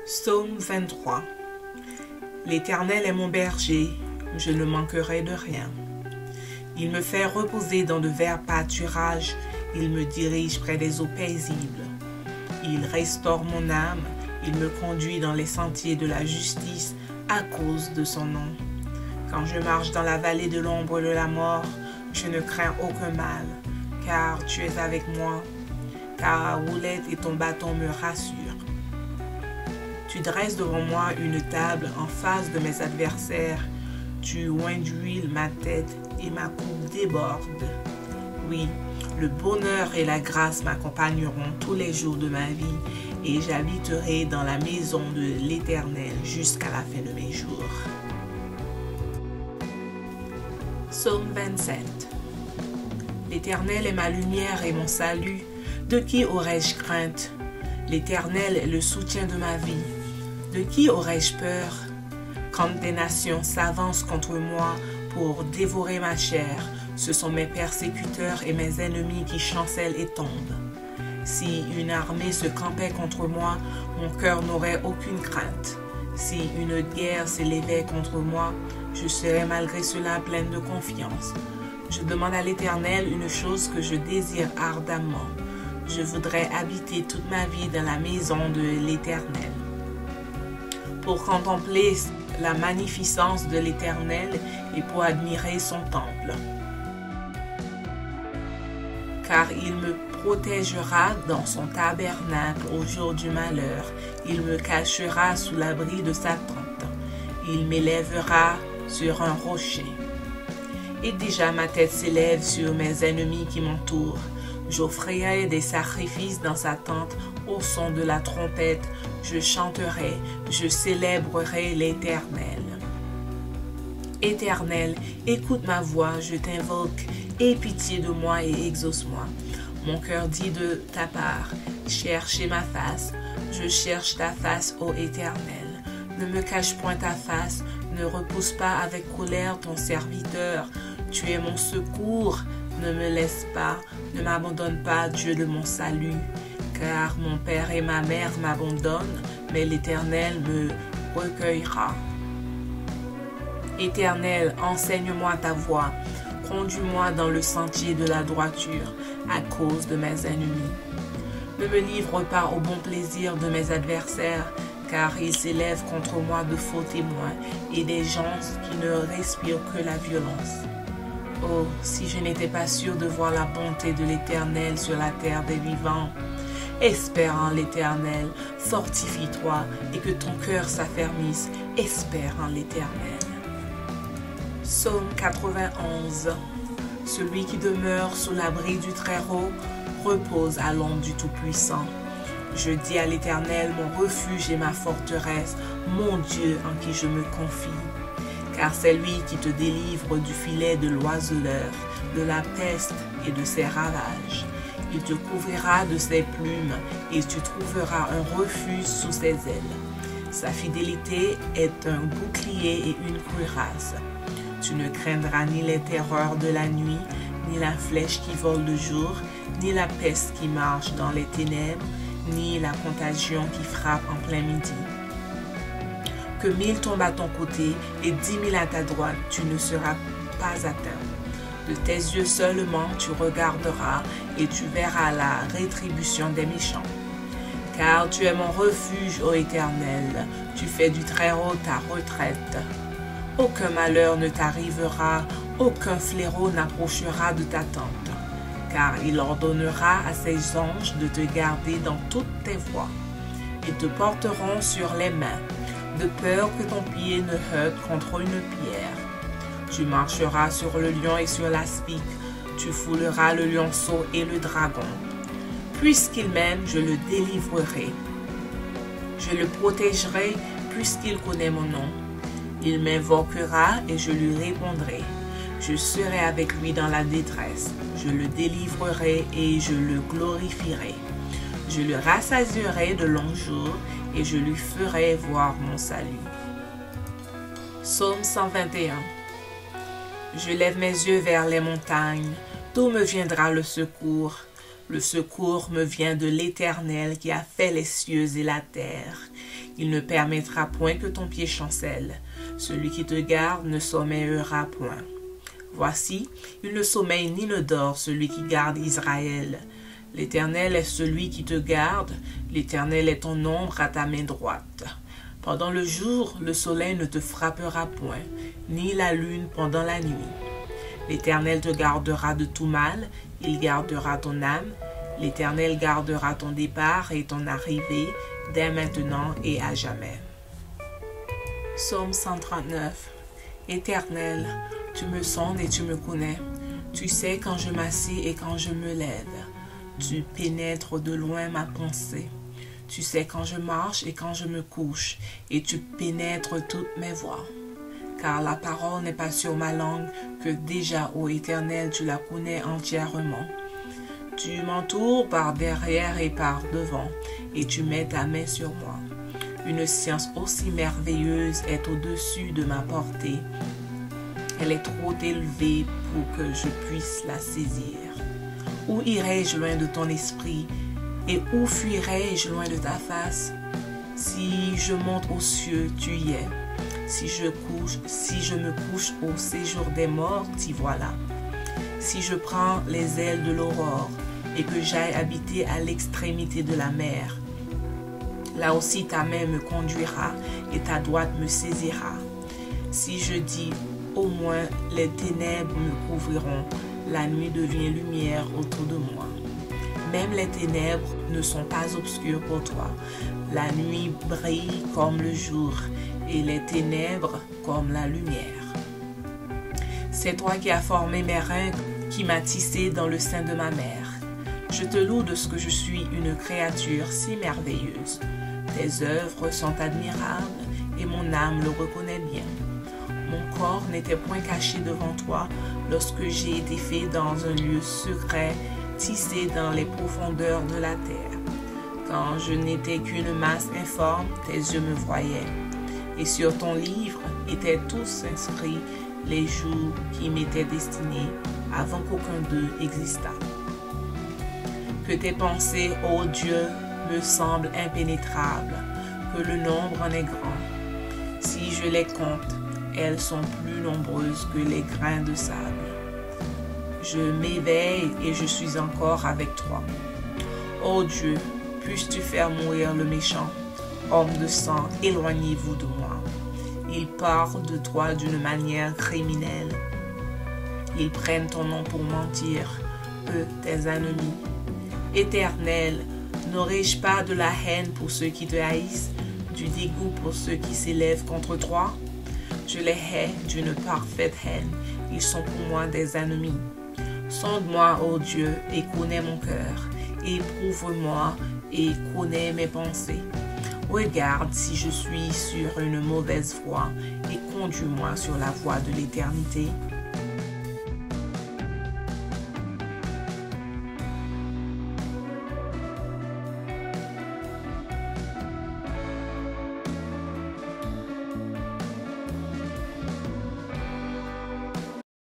Psaume 23. L'Éternel est mon berger, je ne manquerai de rien. Il me fait reposer dans de verts pâturages, il me dirige près des eaux paisibles. Il restaure mon âme, il me conduit dans les sentiers de la justice à cause de son nom. Quand je marche dans la vallée de l'ombre de la mort, je ne crains aucun mal, car tu es avec moi. Ta houlette et ton bâton me rassurent. Tu dresses devant moi une table en face de mes adversaires. Tu oins d'huile ma tête et ma coupe déborde. Oui, le bonheur et la grâce m'accompagneront tous les jours de ma vie et j'habiterai dans la maison de l'Éternel jusqu'à la fin de mes jours. Psaume 27. L'Éternel est ma lumière et mon salut. De qui aurais-je crainte? L'Éternel est le soutien de ma vie. De qui aurais-je peur? Quand des nations s'avancent contre moi pour dévorer ma chair, ce sont mes persécuteurs et mes ennemis qui chancellent et tombent. Si une armée se campait contre moi, mon cœur n'aurait aucune crainte. Si une guerre s'élevait contre moi, je serais malgré cela pleine de confiance. Je demande à l'Éternel une chose que je désire ardemment. Je voudrais habiter toute ma vie dans la maison de l'Éternel, pour contempler la magnificence de l'Éternel et pour admirer son temple. Car il me protégera dans son tabernacle au jour du malheur. Il me cachera sous l'abri de sa tente. Il m'élèvera sur un rocher. Et déjà ma tête s'élève sur mes ennemis qui m'entourent. J'offrirai des sacrifices dans sa tente au son de la trompette. Je chanterai, je célébrerai l'Éternel. Éternel, écoute ma voix, je t'invoque. Aie pitié de moi et exauce-moi. Mon cœur dit de ta part, cherchez ma face. Je cherche ta face, ô Éternel. Ne me cache point ta face, ne repousse pas avec colère ton serviteur. Tu es mon secours, ne me laisse pas, ne m'abandonne pas, Dieu de mon salut. Car mon père et ma mère m'abandonnent, mais l'Éternel me recueillera. Éternel, enseigne-moi ta voie, conduis-moi dans le sentier de la droiture, à cause de mes ennemis. Ne me livre pas au bon plaisir de mes adversaires, car ils s'élèvent contre moi de faux témoins et des gens qui ne respirent que la violence. Oh, si je n'étais pas sûr de voir la bonté de l'Éternel sur la terre des vivants. Espère en l'Éternel, fortifie-toi et que ton cœur s'affermisse. Espère en l'Éternel. Psaume 91. Celui qui demeure sous l'abri du Très-Haut repose à l'ombre du Tout-Puissant. Je dis à l'Éternel, mon refuge et ma forteresse, mon Dieu en qui je me confie. Car c'est lui qui te délivre du filet de l'oiseleur, de la peste et de ses ravages. Il te couvrira de ses plumes et tu trouveras un refuge sous ses ailes. Sa fidélité est un bouclier et une cuirasse. Tu ne craindras ni les terreurs de la nuit, ni la flèche qui vole de jour, ni la peste qui marche dans les ténèbres, ni la contagion qui frappe en plein midi. Que 1000 tombent à ton côté et 10 000 à ta droite, tu ne seras pas atteint. De tes yeux seulement tu regarderas et tu verras la rétribution des méchants. Car tu es mon refuge, ô Éternel, tu fais du Très-Haut ta retraite. Aucun malheur ne t'arrivera, aucun fléau n'approchera de ta tente. Car il ordonnera à ses anges de te garder dans toutes tes voies. Ils te porteront sur les mains, de peur que ton pied ne heurte contre une pierre. Tu marcheras sur le lion et sur l'aspic, tu fouleras le lionceau et le dragon. Puisqu'il m'aime, je le délivrerai. Je le protégerai, puisqu'il connaît mon nom. Il m'invoquera et je lui répondrai. Je serai avec lui dans la détresse. Je le délivrerai et je le glorifierai. Je le rassasierai de longs jours et je lui ferai voir mon salut. Psaume 121. Je lève mes yeux vers les montagnes. D'où me viendra le secours? Le secours me vient de l'Éternel qui a fait les cieux et la terre. Il ne permettra point que ton pied chancelle. Celui qui te garde ne sommeillera point. Voici, il ne sommeille ni ne dort celui qui garde Israël. L'Éternel est celui qui te garde, l'Éternel est ton ombre à ta main droite. Pendant le jour, le soleil ne te frappera point, ni la lune pendant la nuit. L'Éternel te gardera de tout mal, il gardera ton âme. L'Éternel gardera ton départ et ton arrivée, dès maintenant et à jamais. Psaume 139. Éternel, tu me sondes et tu me connais. Tu sais quand je m'assieds et quand je me lève. Tu pénètres de loin ma pensée. Tu sais quand je marche et quand je me couche, et tu pénètres toutes mes voies. Car la parole n'est pas sur ma langue, que déjà, ô Éternel, tu la connais entièrement. Tu m'entoures par derrière et par devant, et tu mets ta main sur moi. Une science aussi merveilleuse est au-dessus de ma portée. Elle est trop élevée pour que je puisse la saisir. Où irai-je loin de ton esprit, et où fuirai-je loin de ta face? Si je monte aux cieux, tu y es. Si je me couche au séjour des morts, t'y voilà. Si je prends les ailes de l'aurore, et que j'aille habiter à l'extrémité de la mer, là aussi ta main me conduira, et ta droite me saisira. Si je dis, au moins les ténèbres me couvriront, la nuit devient lumière autour de moi. Même les ténèbres ne sont pas obscures pour toi. La nuit brille comme le jour, et les ténèbres comme la lumière. C'est toi qui as formé mes reins, qui m'as tissé dans le sein de ma mère. Je te loue de ce que je suis une créature si merveilleuse. Tes œuvres sont admirables, et mon âme le reconnaît bien. Mon corps n'était point caché devant toi lorsque j'ai été fait dans un lieu secret, tissé dans les profondeurs de la terre. Quand je n'étais qu'une masse informe, tes yeux me voyaient. Et sur ton livre étaient tous inscrits les jours qui m'étaient destinés avant qu'aucun d'eux existât. Que tes pensées, ô Dieu, me semblent impénétrables, que le nombre en est grand. Si je les compte, elles sont plus nombreuses que les grains de sable. Je m'éveille et je suis encore avec toi. Ô Dieu, puisses-tu faire mourir le méchant? Homme de sang, éloignez-vous de moi. Ils parlent de toi d'une manière criminelle. Ils prennent ton nom pour mentir, eux, tes ennemis. Éternel, n'aurais-je pas de la haine pour ceux qui te haïssent, du dégoût pour ceux qui s'élèvent contre toi? Je les hais d'une parfaite haine, ils sont pour moi des ennemis. Sonde-moi, ô Dieu, et connais mon cœur. Éprouve-moi et connais mes pensées. Regarde si je suis sur une mauvaise voie et conduis-moi sur la voie de l'éternité.